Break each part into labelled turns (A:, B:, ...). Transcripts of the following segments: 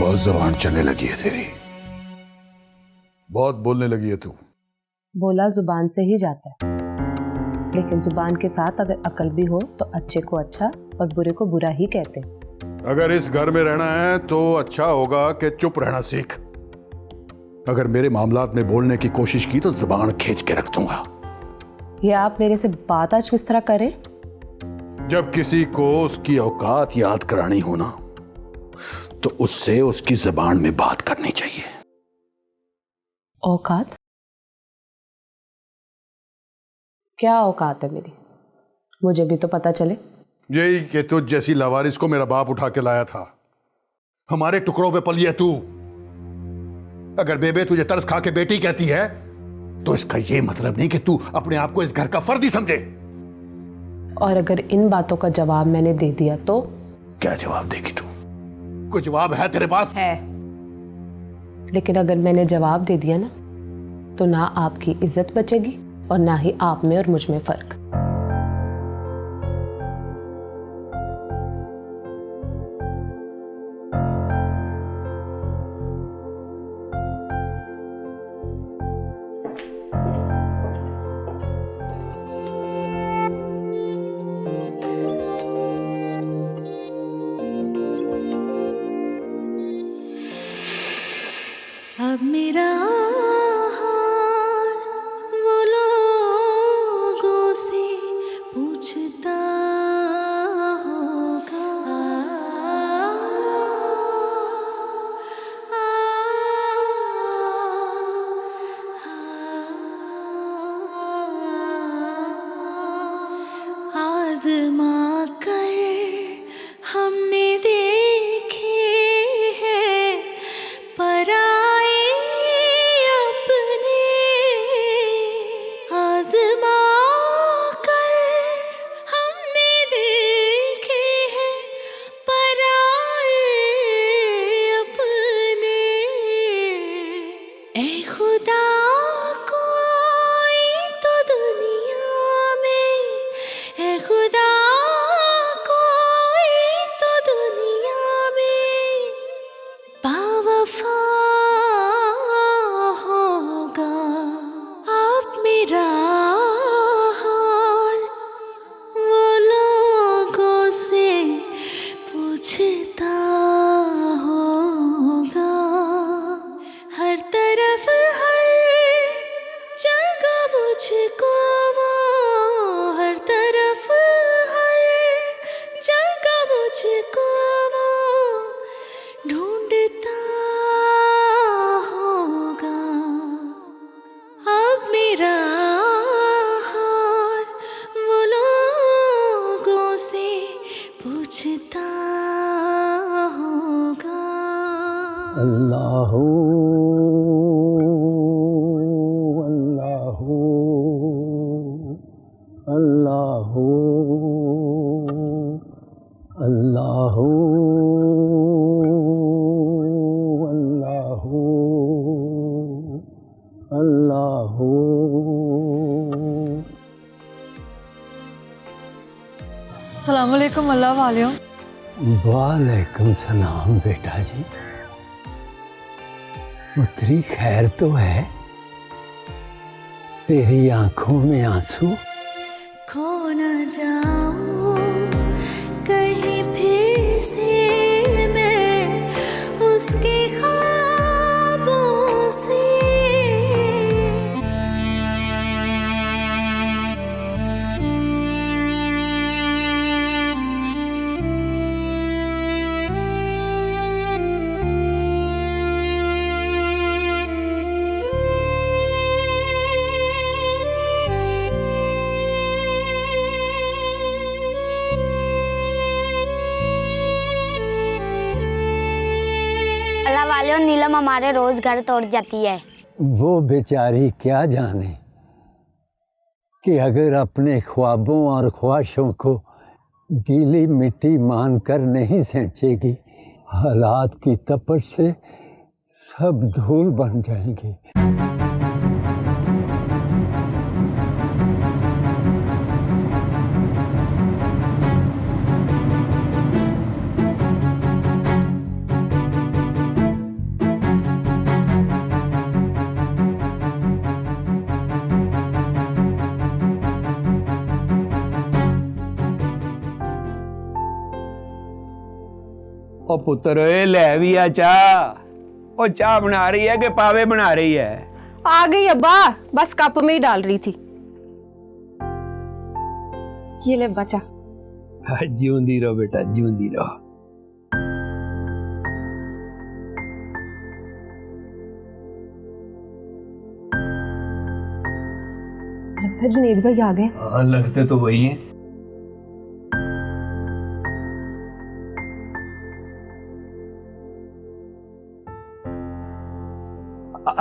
A: बहुत जबान चलने लगी है तेरी, बहुत बोलने लगी है तू।
B: बोला जुबान से ही जाता है, लेकिन जुबान के साथ अगर अकल भी हो तो अच्छे को अच्छा और बुरे को बुरा ही कहते हैं।
A: अगर इस घर में रहना है तो अच्छा होगा कि चुप रहना सीख। अगर मेरे मामलात में बोलने की कोशिश की तो जुबान खींच के रख दूंगा।
B: ये आप मेरे से बात आज किस तरह करें?
A: जब किसी को उसकी औकात याद करानी हो ना, तो उससे उसकी जुबान में बात करनी चाहिए।
B: औकात? क्या औकात है मेरी? मुझे भी तो पता चले।
A: यही कि तुझ जैसी लावारिस को मेरा बाप उठा के लाया था। हमारे टुकड़ों पे पली है तू। अगर बेबे तुझे तरस खा के बेटी कहती है तो इसका यह मतलब नहीं कि तू अपने आप को इस घर का फर्द ही समझे।
B: और अगर इन बातों का जवाब मैंने दे दिया तो?
A: क्या जवाब देगी तू? कोई जवाब है तेरे पास?
B: है, लेकिन अगर मैंने जवाब दे दिया ना, तो ना आपकी इज्जत बचेगी और ना ही आप में और मुझ में फर्क।
C: अब मेरा हाल वो लोगों से पूछता होगा। आज़मा कर हमने देखे हैं पराए अपने, आज़मा कर हमने देखे हैं पराए अपने। ऐ खुदा कोई तो दुनिया में, ऐ खुदा कोई तो दुनिया में बावफा होगा। अब मेरा हाल वो लोगों से पूछता होगा। हर तरफ हर जगह मुझको वो, हर तरफ हर जगह मुझको वो ढूंढता होगा। अब मेरा हाल वो लोगों से पूछता होगा।
D: अल्लाहू अल्लाहू अल्लाहू अल्लाहू अल्लाहू अल्लाहू।
E: अस्सलाम वालेकुम अल्लाह वालेकुम।
D: वालेकुम सलाम बेटा जी। पुत्री खैर तो है? तेरी आंखों में आंसू?
C: खो न जाऊं कहीं फिर से मैं उसके ख्वाबों से।
F: अल्लाह वाले और नीलम हमारे रोज घर तोड़ जाती है।
D: वो बेचारी क्या जाने कि अगर अपने ख्वाबों और ख्वाहिशों को गीली मिट्टी मानकर नहीं सेंचेगी, हालात की तपश से सब धूल बन जाएंगे।
G: ओ पुत्र ओए ले भी आ चाह। ओ चाह बना रही है कि पावे बना रही है?
H: आ गई अब्बा, बस कप में ही डाल रही थी। ये ले बचा।
G: जीवंदी रहो बेटा, जीवंदी रहो।
H: लगता है जुनेद भाई आ गए।
G: हाँ, लगते तो वही हैं।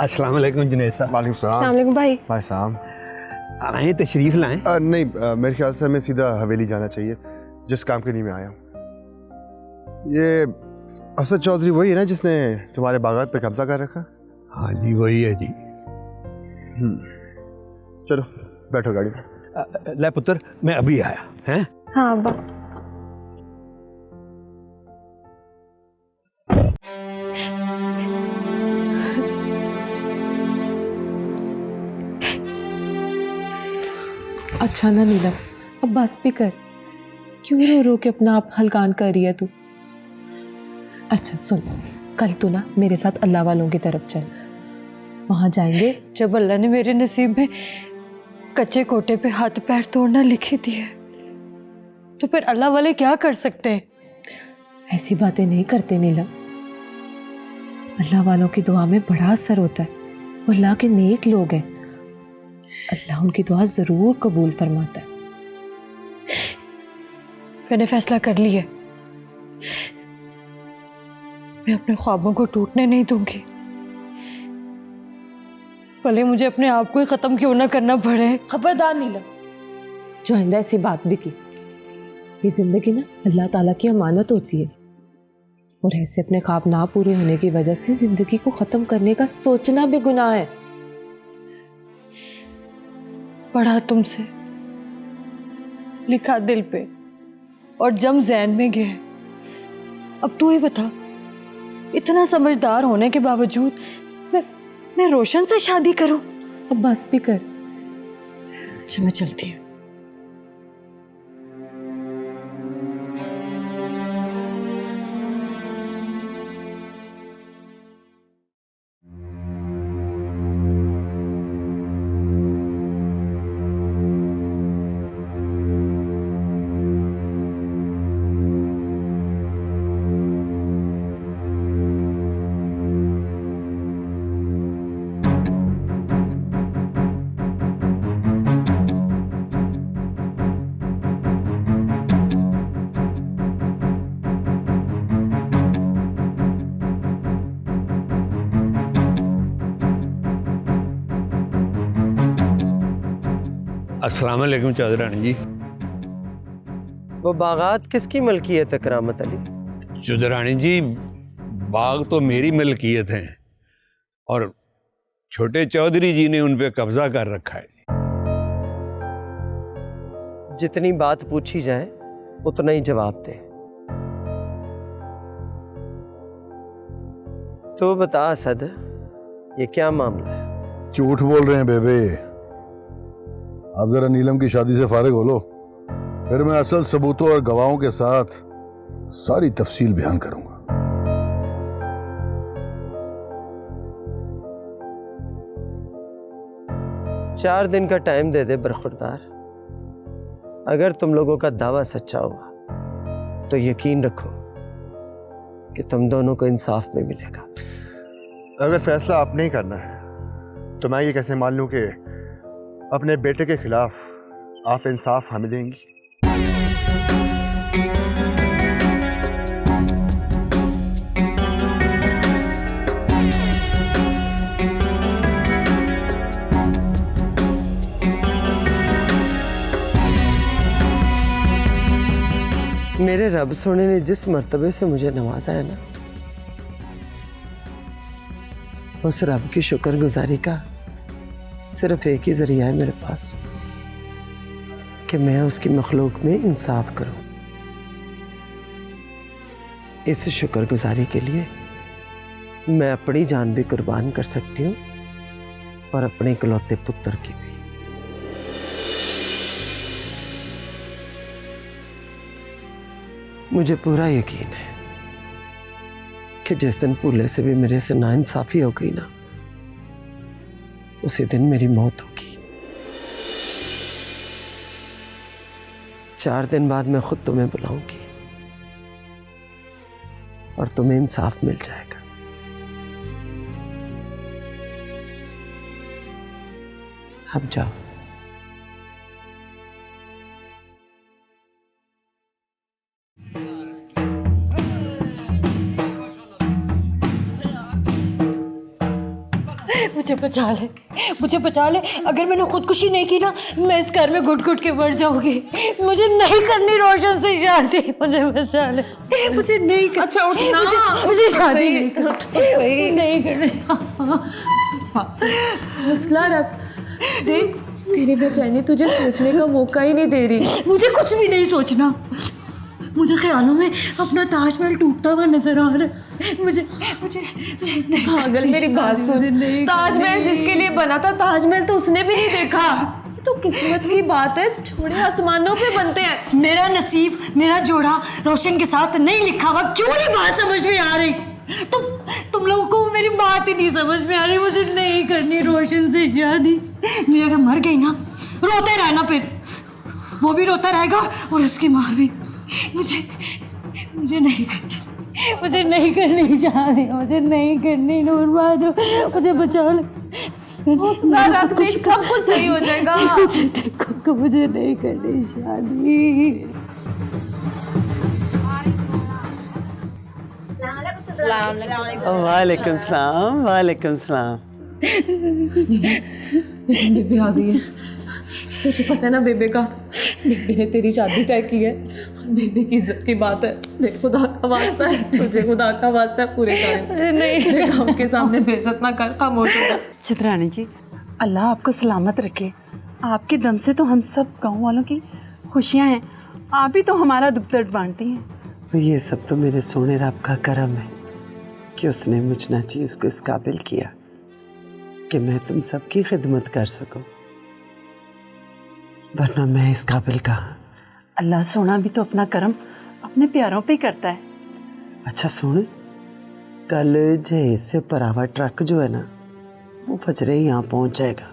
G: अस्सलाम वालेकुम जुनेद साहब।
I: वालेकुम सलाम।
H: अस्सलाम वालेकुम भाई।
I: भाई साहब।
G: आए तशरीफ लाएं?
I: नहीं, मेरे ख्याल से हमें सीधा हवेली जाना चाहिए, जिस काम के लिए मैं आया हूँ। ये असद चौधरी वही है ना जिसने तुम्हारे बागात पे कब्जा कर रखा?
G: हाँ जी, वही है जी।
I: चलो बैठो गाड़ी में।
G: ले पुत्र, मैं अभी आया। हैं?
H: हाँ अब्बा।
B: अच्छा ना नीलम, अब बस भी कर। क्यों रो रो के अपना आप हलकान कर रही है तू? अच्छा सुन, कल तू ना मेरे साथ अल्लाह वालों की तरफ चल। वहां जाएंगे।
E: जब अल्लाह ने मेरे नसीब में कच्चे कोटे पे हाथ पैर तोड़ना लिखी दी है, तो फिर अल्लाह वाले क्या कर सकते हैं?
B: ऐसी बातें नहीं करते नीलम। अल्लाह वालों की दुआ में बड़ा असर होता है। वो अल्लाह के नेक लोग हैं। अल्लाह उनकी दुआ जरूर कबूल फरमाता है।
E: मैंने फैसला कर लिया, मैं अपने ख्वाबों को टूटने नहीं दूंगी, भले मुझे अपने आप को ही खत्म क्यों ना करना पड़े।
B: खबरदार नीलम, जो आइंदा ऐसी बात भी की। ये जिंदगी ना अल्लाह ताला की अमानत होती है, और ऐसे अपने ख्वाब ना पूरे होने की वजह से जिंदगी को खत्म करने का सोचना भी गुनाह है।
E: पढ़ा तुमसे, लिखा दिल पे, और जम ज़हन में गया। अब तू ही बता, इतना समझदार होने के बावजूद मैं रोशन से शादी करूं?
B: अब बस भी कर।
E: अच्छा, मैं चलती हूँ।
G: अस्सलाम वालेकुम चौधरानी जी।
J: वो बागात किसकी मलकियत है करामत अली?
G: चौधरानी जी, बाग तो मेरी मलकियत है, और छोटे चौधरी जी ने उन पे कब्जा कर रखा है।
J: जितनी बात पूछी जाए उतना ही जवाब दे। तो बता असद, ये क्या मामला है?
A: झूठ बोल रहे हैं बेबे। आप जरा नीलम की शादी से फारिग हो लो, फिर मैं असल सबूतों और गवाहों के साथ सारी तफसील बयान करूंगा।
J: 4 दिन का टाइम दे दे बरखुरदार। अगर तुम लोगों का दावा सच्चा हुआ तो यकीन रखो कि तुम दोनों को इंसाफ में मिलेगा।
I: अगर फैसला आपने ही करना है तो मैं ये कैसे मान लूं कि अपने बेटे के खिलाफ आप इंसाफ हमें देंगी?
J: मेरे रब सोने ने जिस मर्तबे से मुझे नवाजा है ना, उस रब की शुक्रगुजारी का सिर्फ एक ही जरिया है मेरे पास कि मैं उसकी मखलूक में इंसाफ करूं। इस शुक्रगुजारी के लिए मैं अपनी जान भी कुर्बान कर सकती हूं और अपने इकलौते पुत्र की भी। मुझे पूरा यकीन है कि जिस दिन भूले से भी मेरे से नाइंसाफी हो गई ना, उसी दिन मेरी मौत होगी। 4 दिन बाद मैं खुद तुम्हें बुलाऊंगी और तुम्हें इंसाफ मिल जाएगा। अब जाओ।
E: मुझे बचा ले, मुझे बचा ले। अगर मैंने खुदकुशी नहीं की ना, मैं इस घर में घुट घुट के मर जाऊंगी। मुझे नहीं करनी रोशन से शादी, मुझे बचा ले। मुझे नहीं कर...
B: अच्छा उठना,
E: मुझे शादी नहीं
B: सही
E: नहीं करनी।
B: हौसला रख। देख तेरी बेचैनी तुझे सोचने का मौका ही नहीं दे रही।
E: मुझे कुछ भी नहीं सोचना। मुझे ख्यालों में अपना ताजमहल टूटता हुआ नजर आ रहा है। मुझे मुझे मुझे
B: पागल, मेरी बात सुन। ताजमहल जिसके लिए बना था, ताजमहल तो उसने भी नहीं देखा। ये तो किस्मत की बात है, थोड़े आसमानों पे बनते हैं।
E: मेरा नसीब, मेरा जोड़ा रोशन के साथ नहीं लिखा हुआ। क्यों नहीं बात समझ में आ रही? तुम लोगों को मेरी बात ही नहीं समझ में आ रही। मुझे नहीं करनी रोशन से शादी। मैं अगर मर गई ना, रोते रहना, फिर वो भी रोता रहेगा और उसकी माँ भी। मुझे नहीं करनी, मुझे नहीं करनी शादी, मुझे नहीं करनी। नूरबानो, मुझे बचा ले।
B: हौसला रख, देख सब कुछ सही हो जाएगा।
E: मुझे नहीं करनी शादी।
J: वालेकुम सलाम, वालेकुम सलाम।
B: बेबे आ गई है। तुझे पता है ना बेबे का, बेबे ने तेरी शादी तय की है और बेबे की इज्जत की बात है। देख खुदा का वास्ता है, तुझे खुदा का वास्ता है, पूरे काम के सामने बेइज्जत ना कर, खामोश हो जा।
K: चित्रानी जी, अल्लाह आपको सलामत रखे। आपके दम से तो हम सब गाँव वालों की खुशियाँ हैं। आप ही तो हमारा दुख दर्द बांटती हैं।
J: तो ये सब तो मेरे सोने रब का करम है कि उसने मुझ नाचीज़ को इस काबिल किया कि मैं तुम सबकी खिदमत कर सकूं, वरना मैं इस काबिल कहाँ।
K: अल्लाह सोना भी तो अपना करम अपने प्यारों पे ही करता है।
J: अच्छा सुन, कल जहेज से परावा ट्रक जो है ना, वो फजरे यहाँ पहुँच जाएगा।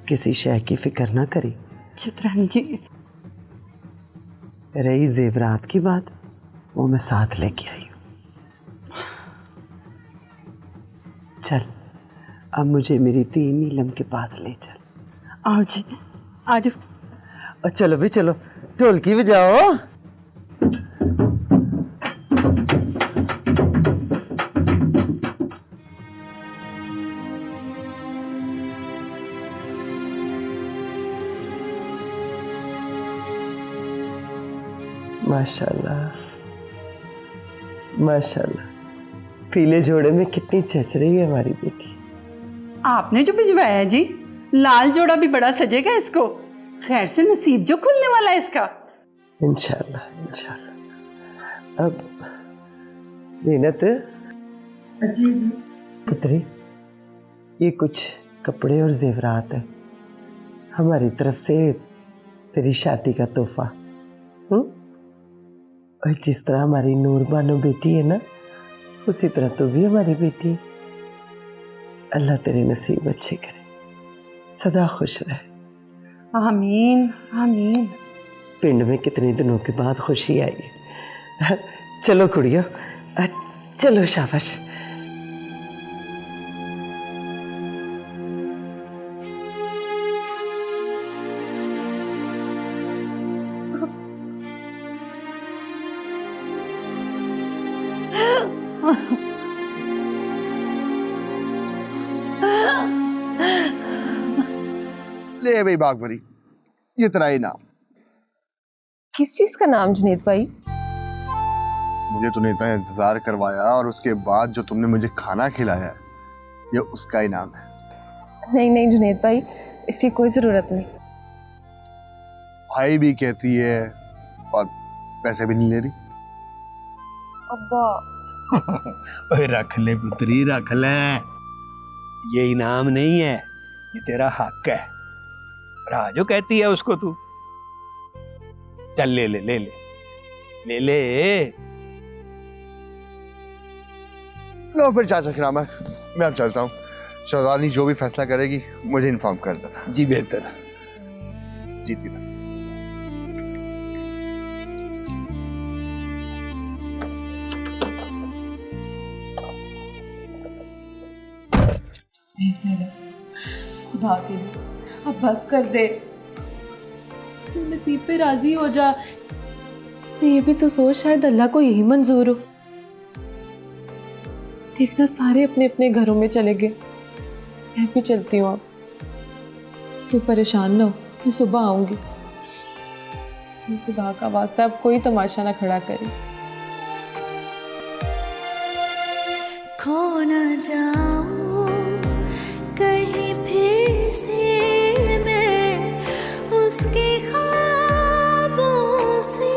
J: किसी शय की फिक्र ना करी।
K: चित्रानी जी,
J: रही जेवरात की बात, वो मैं साथ लेके आई हूँ। चल अब मुझे मेरी दी नीलम के पास ले चल।
K: आओ जी, आज।
J: और चलो भी चलो, ढोलकी बजाओ। माशाल्लाह माशाल्लाह, पीले जोड़े में कितनी चच रही है हमारी बेटी।
K: आपने जो भिजवाया है जी, लाल जोड़ा भी बड़ा सजेगा इसको। खैर से नसीब जो खुलने वाला है इसका।
J: इंशाल्लाह इंशाल्लाह। अब ज़ीनत
B: जी जी
J: पुत्री, ये कुछ कपड़े और जेवरात है हमारी तरफ से तेरी शादी का तोहफा। और जिस तरह हमारी नूरबानो बेटी है ना, उसी तरह तू भी हमारी बेटी। अल्लाह तेरे नसीब अच्छे करे, सदा खुश रहे।
K: आमीन आमीन।
J: पिंड में कितने दिनों के बाद खुशी आई है। चलो कुड़ियो, चलो शाबाश।
I: ले भाई बागवरी, ये तेरा इनाम।
H: किस चीज का नाम जुनेद भाई?
I: मुझे तूने इतना इंतजार करवाया और उसके बाद जो तुमने मुझे खाना खिलाया है, ये उसका इनाम है।
H: नहीं नहीं जुनेद भाई, इसकी कोई जरूरत नहीं।
I: भाई भी कहती है और पैसे भी नहीं ले रही।
H: अब्बा
G: ओए रख ले पुत्री, रख ले। ये इनाम नहीं है, ये तेरा हक है। राजो कहती है उसको तू। चल ले ले ले ले ले ले।
I: लो फिर चाचा करामत, मैं अब चलता हूँ। शौदानी जो भी फैसला करेगी मुझे इन्फॉर्म कर देना।
G: जी बेहतर।
I: जीती ना।
B: खुदा के लिए अब बस कर दे, तू नसीब पे राजी हो जा। तो ये भी तो सोच, शायद अल्लाह को यही मंजूर हो। देखना सारे अपने अपने घरों में चले गए, मैं भी चलती हूँ। अब तू परेशान ना हो, मैं सुबह आऊंगी। खुदा का वास्ता अब कोई तमाशा ना खड़ा करे।
C: खो न जाऊं कहीं फिर से मैं उसके ख्वाबों से,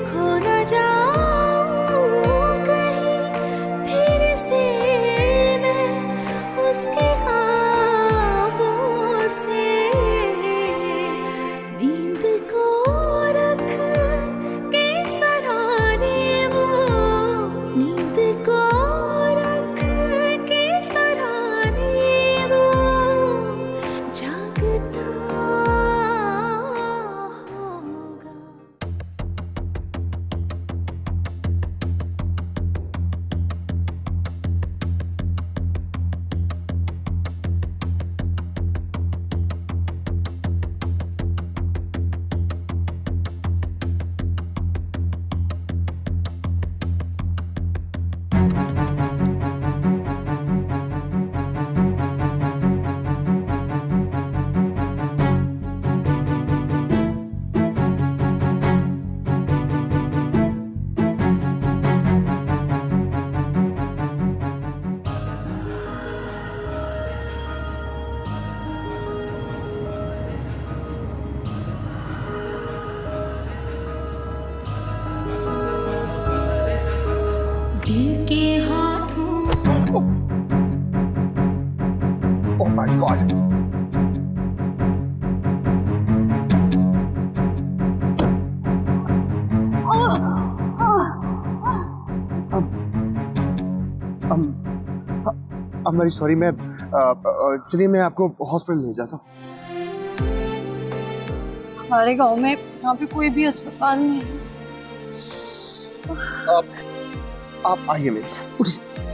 C: खो न जाऊं कहीं फिर से मैं उसके ख्वाबों से, नींद को रख के सराहने वो, नींद को रख के सराहने वो जागता होगा। दिल के हाथों
I: oh my God. I'm very sorry, मैं चलिए मैं आपको हॉस्पिटल ले जाता हूँ।
K: हमारे गांव में यहाँ पे कोई भी अस्पताल नहीं है।
I: आप आइए मेरे साथ, उठिए।